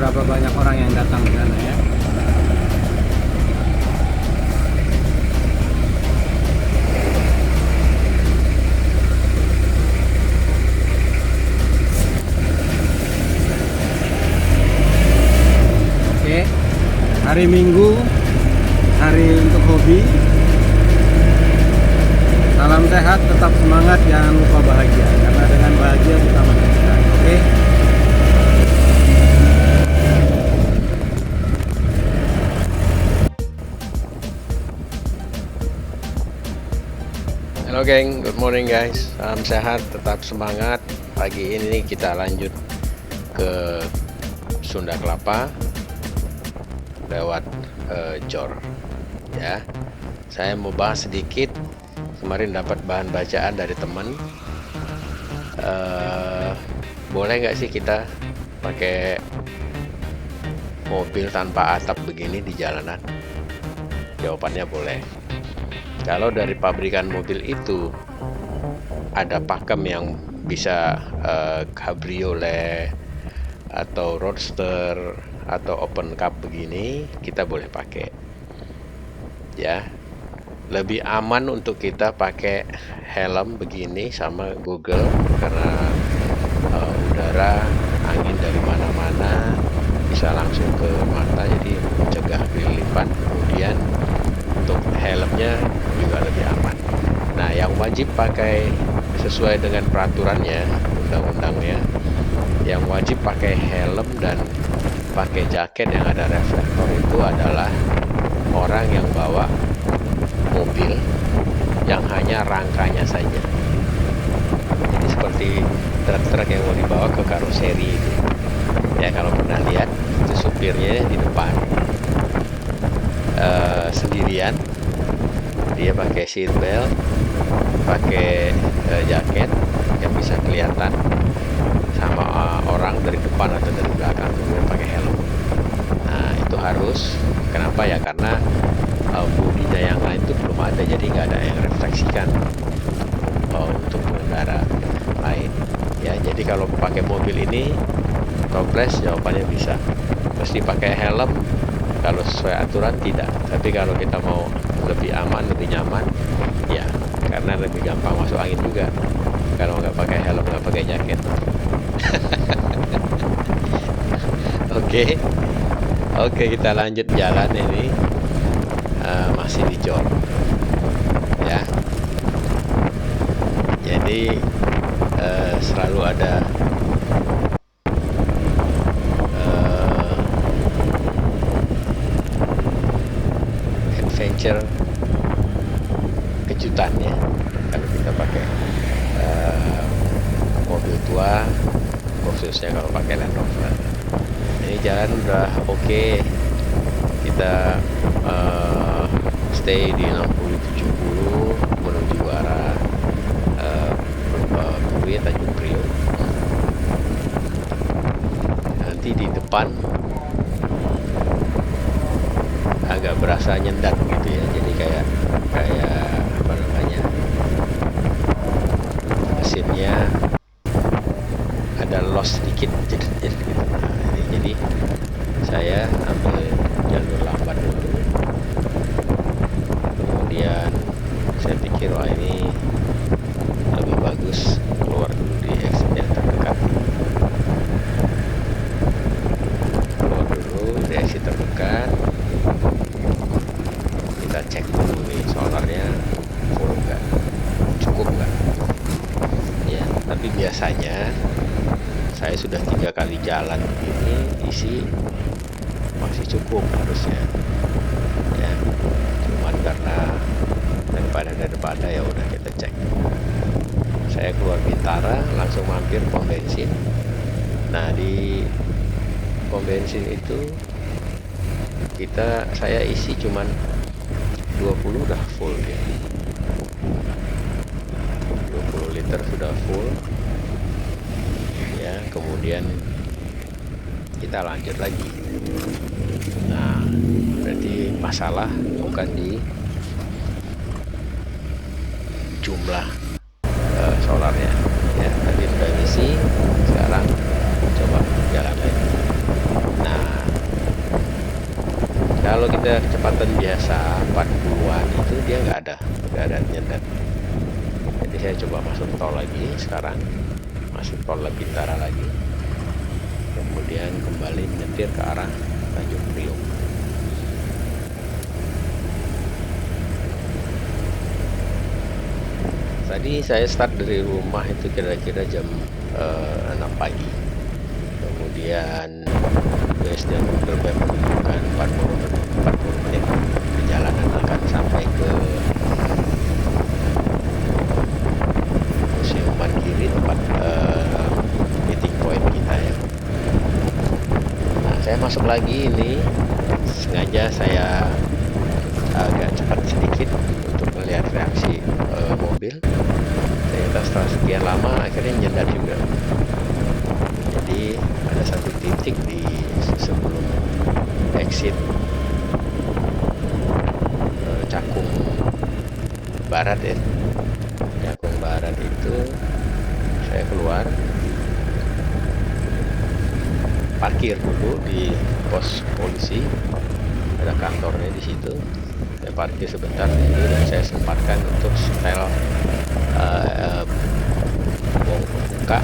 berapa banyak orang yang datang di sana ya. Oke, hari Minggu, hari untuk hobi. Salam sehat, tetap semangat, jangan lupa bahagia, karena dengan bahagia kita manusia. Oke. Halo geng, good morning guys. Salam sehat, tetap semangat. Pagi ini kita lanjut ke Sunda Kelapa lewat Jor. Ya, saya mau bahas sedikit. Kemarin dapat bahan bacaan dari teman. Boleh nggak sih kita pakai mobil tanpa atap begini di jalanan? Jawabannya boleh. Kalau dari pabrikan mobil itu ada pakem yang bisa cabriolet atau roadster atau open cup begini, kita boleh pakai. Ya, lebih aman untuk kita pakai helm begini sama Google karena udara angin dari mana-mana bisa langsung ke mata, jadi mencegah kelilipan. Kemudian untuk helmnya juga lebih aman. Nah, yang wajib pakai sesuai dengan peraturannya, undang-undangnya, yang wajib pakai helm dan pakai jaket yang ada reflektor itu adalah orang yang bawa mobil yang hanya rangkanya saja. Jadi seperti truk-truk yang mau dibawa ke karoseri itu. Ya, kalau pernah lihat, itu supirnya di depan sendirian, dia pakai seat belt, pakai jaket yang bisa kelihatan, sama orang dari depan atau dari belakang kemudian pakai helm. Nah, itu harus. Kenapa ya? Karena bodinya yang lain itu belum ada, jadi nggak ada yang refleksikan untuk pengendara lain. Ya, jadi kalau pakai mobil ini toples, jawabannya bisa. Mesti pakai helm kalau sesuai aturan tidak, tapi kalau kita mau lebih aman, lebih nyaman, ya, karena lebih gampang masuk angin juga kalau nggak pakai helm, nggak pakai jaket. Oke, kita lanjut jalan ini. Masih di Jor, ya. Jadi selalu ada adventure, kejutan ya, kalau kita pakai mobil tua, khususnya kalau pakai Land Rover. Ini jalan udah oke. Kita stay di 60-70 menuju arah Pluit, Tanjung Priok. Nanti di depan agak berasa nyendat gitu ya, jadi kayak apa namanya, mesinnya ada loss sedikit gitu. Nah, jadi saya ambil jalur lambat dulu, kemudian saya pikir wah ini lebih bagus keluar dulu di exit yang terdekat, kita cek dulu nih solarnya full nggak, cukup nggak ya. Tapi biasanya saya sudah 3 kali jalan begini, isi masih cukup harusnya ya, cuman karena daripada ya udah kita cek. Saya keluar Bintara langsung mampir pom bensin. Nah, di pom bensin itu saya isi cuman 20 udah full ya, 20 liter sudah full ya. Kemudian kita lanjut lagi. Nah, berarti masalah bukan di jumlah solarnya ya, tadi sudah isi, sekarang coba jalan lagi. Nah, kalau kita kecepatan biasa 40-an itu dia nggak ada nyendat. Jadi saya coba masuk tol lagi sekarang, masuk tol Bintara lagi, kemudian kembali menyetir ke arah Tanjung Priok. Tadi saya start dari rumah itu kira-kira jam 6 pagi. Kemudian BSD Google Map menunjukkan 40 menit perjalanan akan sampai ke Museum Mandiri, tempat meeting point kita ya. Nah, saya masuk lagi ini, sengaja saya agak cepat sedikit untuk melihat reaksi mobil. Ternyata setelah sekian lama akhirnya nyendat juga. Jadi ada satu titik di sebelum exit Cakung Barat ya, Cakung Barat itu saya keluar, parkir dulu di pos polisi, ada kantornya di situ. Saya parkir sebentar dulu dan saya sempatkan untuk setel buka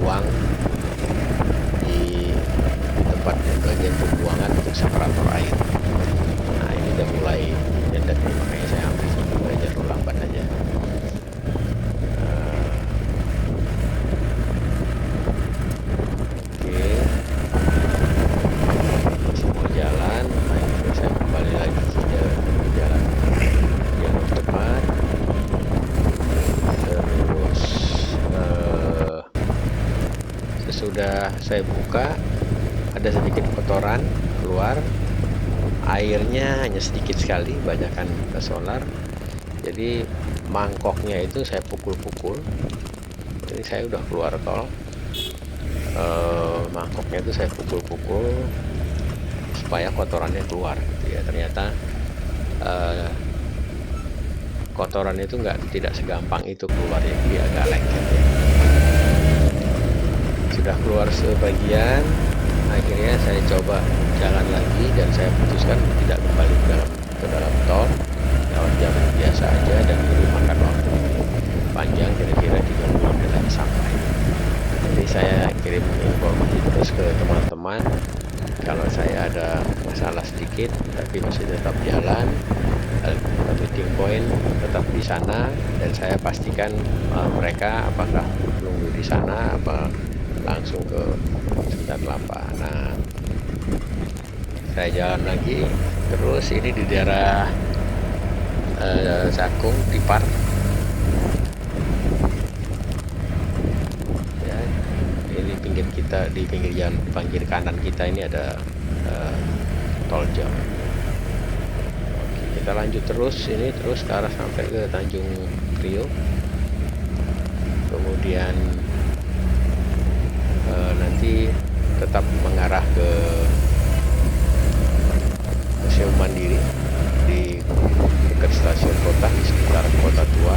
uang di tempat bagian pembuangan untuk separator air. Nah, ini udah mulai nyendat, makanya saya ambil belajar lambat aja. Oke, masih mau jalan. Nah, ini saya kembali lagi ke jalan tepat. Terus sesudah saya buka, ada sedikit kotoran keluar, airnya hanya sedikit sekali, banyakkan ke solar. Jadi mangkoknya itu saya pukul-pukul. Ini saya udah keluar tol, mangkoknya itu saya pukul-pukul supaya kotorannya keluar gitu ya. Ternyata kotoran itu tidak segampang itu keluar ya, dia agak lengket ya. Sudah keluar sebagian, akhirnya saya coba jalan lagi dan saya putuskan tidak kembali ke dalam tol, lewat jalan biasa aja, dan itu makan waktu panjang, kira-kira 30 menit lagi sampai. Jadi saya kirim informasi terus ke teman-teman kalau saya ada masalah sedikit tapi masih tetap jalan, meeting point tetap di sana, dan saya pastikan mereka apakah menunggu di sana apa langsung ke Sunda Kelapa. Nah, saya jalan lagi terus, ini di daerah Cakung Tipar ya. Ini pinggir kita, di pinggir jalan, pinggir kanan kita ini ada tol jam. Oke, kita lanjut terus ini, terus ke arah sampai ke Tanjung Priok, kemudian nanti tetap mengarah ke Museum Mandiri di dekat stasiun kota, di sekitar kota tua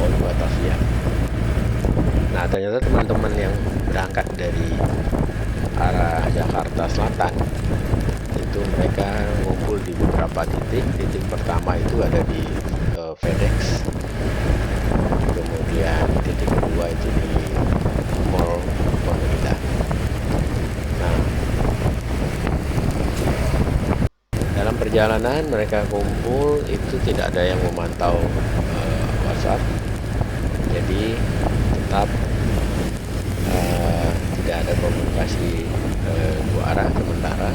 Old Batavia. Nah, ternyata teman-teman yang berangkat dari arah Jakarta Selatan itu mereka ngumpul di beberapa titik. Titik pertama itu ada di FedEx, kemudian titik kedua itu di Mall Pemerintah. Nah, dalam perjalanan mereka kumpul itu tidak ada yang memantau WhatsApp, jadi tetap tidak ada komunikasi dua arah sementara.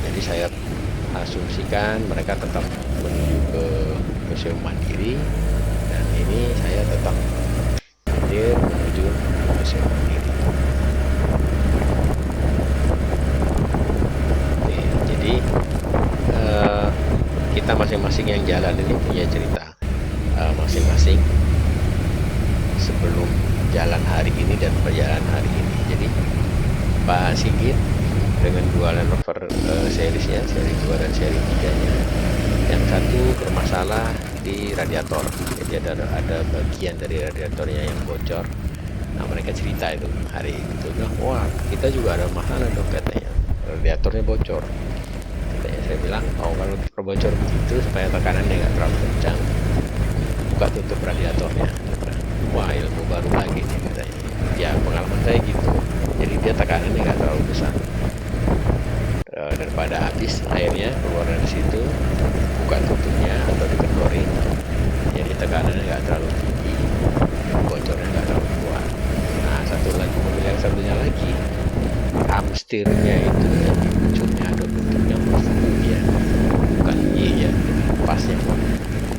Jadi saya asumsikan mereka tetap menuju ke Museum Mandiri, dan ini saya tetap menuju Museum Mandiri. Oke, jadi kita masing-masing yang jalan ini punya cerita masing-masing sebelum jalan hari ini dan perjalanan hari ini. Jadi Pak Sigit dengan dua Land Rover seriesnya, seri 2 dan seri 3-nya, yang satu bermasalah di radiator, jadi ada bagian dari radiatornya yang bocor. Nah, mereka cerita itu hari itu, wah kita juga ada masalah dong katanya, radiatornya bocor. Saya bilang, oh kalau bocor begitu supaya tekanannya nggak terlalu kencang, buka tutup radiatornya. Wah, ilmu baru lagi nih katanya. Ya pengalaman saya gitu, jadi dia tekanannya nggak terlalu besar. Daripada habis airnya keluar dari situ, buka tutupnya atau dikedorin, jadi tekanannya nggak terlalu tinggi, bocornya nggak terlalu kuat. Nah, satu lagi mobil yang satunya lagi, amstirnya itu di ujungnya ada bentuknya U ya, bukan Y ya, pasnya.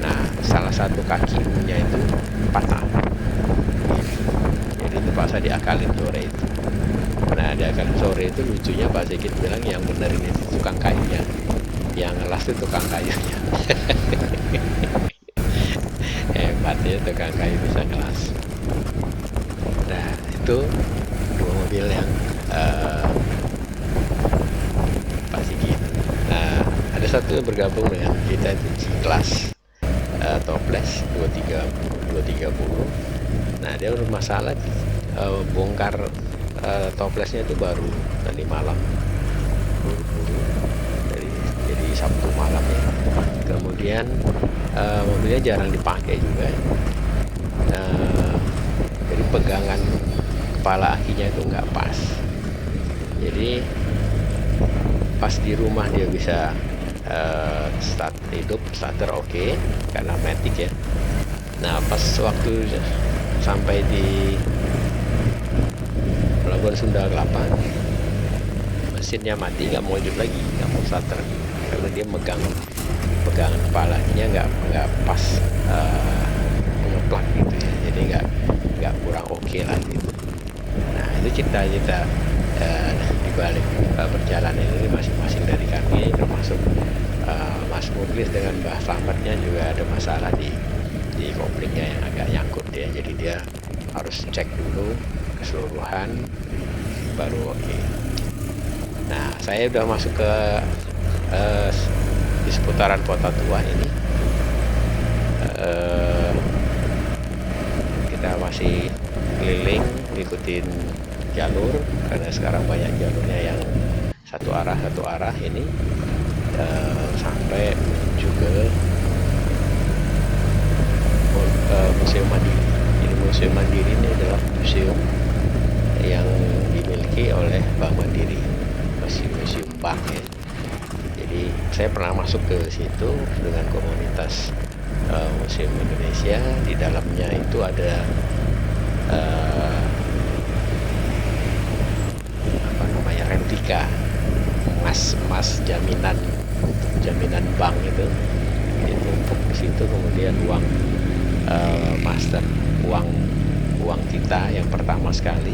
Nah, salah satu kaki U-nya itu patah, jadi terpaksa diakalin sore itu. Nah, diakalin sore itu lucunya Pak Sigit bilang yang benerin itu tukang kayunya, yang ngelas itu tukang kayunya. Hebat ya, tukang kayu bisa ngelas. Nah, itu dua mobil yang Pak Sigit. Nah, ada satu yang bergabung dengan kita itu G-Class toples 230. Nah, dia bermasalah bongkar toplesnya itu baru tadi malam, buru-buru, jadi Sabtu malam ya. Kemudian mobilnya jarang dipakai juga, jadi pegangan kepala akinya itu nggak pas. Jadi pas di rumah dia bisa start hidup, starter oke, karena matic ya. Nah, pas waktu sampai di Pelabuhan Sunda Kelapa, mesinnya mati, nggak mau hidup lagi, nggak mau starter, karena dia pegangan kepalanya nggak pas ngeplak gitu ya, jadi nggak kurang oke lah gitu. Nah, itu cerita-cerita di balik perjalanan ini masing-masing dari kami, termasuk Mas Muklis dengan Mbah Slametnya juga ada masalah di koplingnya yang agak nyangkut ya, jadi dia harus cek dulu keseluruhan baru oke. Nah, saya udah masuk ke di seputaran Kota Tua ini. Kita masih keliling ngikutin jalur, karena sekarang banyak jalurnya yang satu arah ini, sampai menuju ke Museum Mandiri. Jadi Museum Mandiri ini adalah museum yang dimiliki oleh Bank Mandiri, museum bank ya. Jadi saya pernah masuk ke situ dengan komunitas Museum Indonesia. Di dalamnya itu ada replika emas jaminan bank itu ditumpuk di situ. Kemudian uang master, uang kita yang pertama sekali,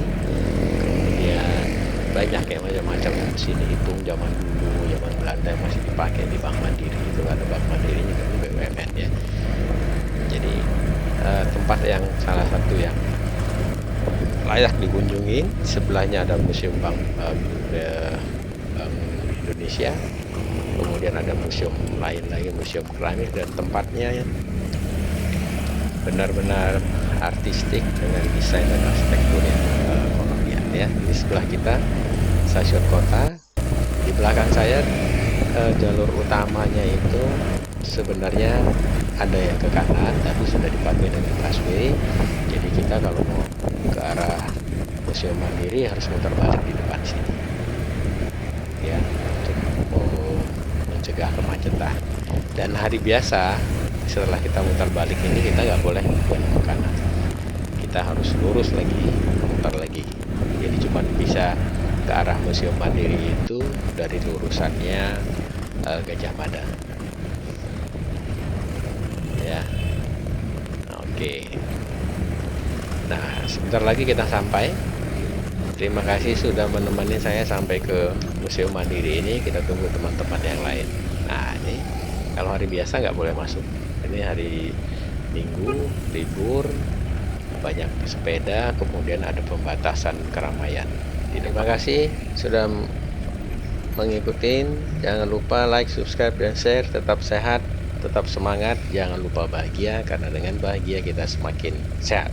kemudian banyak ya macam-macam mesin hitung zaman dulu, zaman Belanda yang masih dipakai di Bank Mandiri itu. Ada Bank Mandiri juga BUMN ya. Jadi tempat yang salah satu yang layak dikunjungi. Sebelahnya ada Museum Bank Indonesia, kemudian ada museum lain lagi, Museum Keramik, dan tempatnya benar-benar artistik dengan desain dan arsitektur yang kolonial ya. Di sebelah kita stasiun kota, di belakang saya jalur utamanya itu sebenarnya ada yang ke kanan tapi sudah dipakai dengan busway. Jadi kita kalau mau ke arah Museum Mandiri harus muter balik di depan sini ya, untuk mencegah kemacetan. Dan hari biasa setelah kita muter balik ini kita nggak boleh belok ke kanan, kita harus lurus lagi, muter lagi. Jadi cuma bisa ke arah Museum Mandiri itu dari lurusannya Gajah Mada ya. Oke, nah sebentar lagi kita sampai. Terima kasih sudah menemani saya sampai ke Museum Mandiri ini. Kita tunggu teman-teman yang lain. Nah, ini kalau hari biasa nggak boleh masuk, ini hari Minggu libur, banyak sepeda, kemudian ada pembatasan keramaian. Terima kasih sudah mengikuti. Jangan lupa like, subscribe, dan share. Tetap sehat, tetap semangat, jangan lupa bahagia, karena dengan bahagia kita semakin sehat.